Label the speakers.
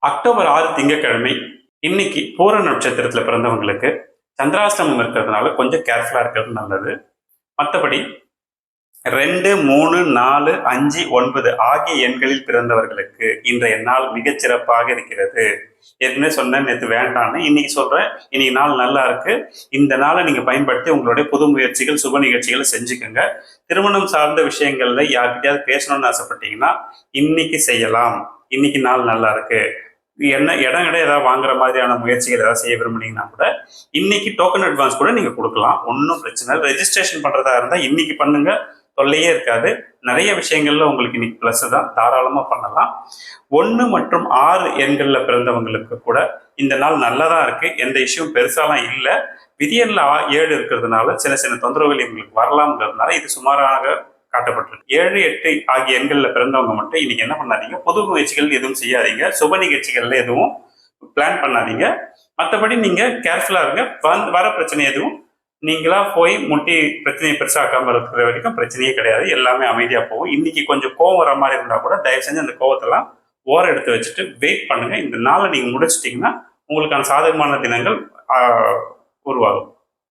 Speaker 1: October 6 திங்கட்கிழமை. இன்னைக்கு பூர நட்சத்திரத்துல பிறந்தவங்களுக்கு சந்திராஷ்டமம் இருக்கிறதுனால கொஞ்சம் கேர்ஃபுல்லா இருக்கிறது நல்லது. மற்றபடி 2, 3, 4, 5, 9 ஆகிய எண்களில் பிறந்தவர்களுக்கு இன்றைய நாள் மிகச்சிறப்பாக இருக்கிறது. ஏற்கனவே சொன்னேன், நேற்று வேண்டான்னு, இன்னைக்கு சொல்றேன். இன்னைக்கு நாள் நல்லா இருக்கு. இந்த நாளை நீங்க பயன்படுத்தி உங்களுடைய புது முயற்சிகள், சுப நிகழ்ச்சிகளை செஞ்சுக்கோங்க. திருமணம் சார்ந்த விஷயங்கள்ல யார்கிட்டயாவது பேசணும்னு ஆசைப்பட்டீங்கன்னா இன்னைக்கு செய்யலாம். இன்னைக்கு நாள் நல்லா இருக்கு. என்ன இடம் ஏதாவது வாங்குற மாதிரியான முயற்சிகள் ஏதாவது செய்ய விரும்புனீங்கன்னா கூட இன்னைக்கு டோக்கன் அட்வான்ஸ் கூட நீங்க கொடுக்கலாம். ஒன்றும் பிரச்சனை இல்லை. ரெஜிஸ்ட்ரேஷன் பண்றதா இருந்தா இன்னைக்கு பண்ணுங்க, தொல்லையே இருக்காது. நிறைய விஷயங்கள்ல உங்களுக்கு இன்னைக்கு பிளஸ் தான், தாராளமா பண்ணலாம். 1 மற்றும் 6 எண்கள்ல பிறந்தவங்களுக்கு கூட இந்த நாள் நல்லதா இருக்கு. எந்த இஷ்யூவும் பெருசாலாம் இல்லை. விதியல்ல 7 இருக்கிறதுனால சின்ன சின்ன தொந்தரவுகள் உங்களுக்கு வரலாம்ங்கிறதுனால இது சுமாராக காட்டப்பட்டிருக்கு. 7, 8 ஆகிய எண்கள்ல பிறந்தவங்க மட்டும் இன்னைக்கு என்ன பண்ணாதீங்க, புது முயற்சிகள் எதுவும் செய்யாதீங்க, சுப நிகழ்ச்சிகள்ல எதுவும் பிளான் பண்ணாதீங்க. மற்றபடி நீங்க கேர்ஃபுல்லா இருங்க. வர பிரச்சனை எதுவும் நீங்களா போய் முட்டி பிரச்சனையை பெருசாக்காம இருக்கிற வரைக்கும் பிரச்சனையே கிடையாது. எல்லாமே அமைதியா போகும். இன்னைக்கு கொஞ்சம் கோவம் வர மாதிரி இருந்தா கூட தயவு செஞ்சு அந்த கோவத்தெல்லாம் ஓரம் எடுத்து வச்சுட்டு வெயிட் பண்ணுங்க. இந்த நாளை நீங்க முடிச்சிட்டீங்கன்னா உங்களுக்கான சாதகமான தினங்கள் உருவாகும்.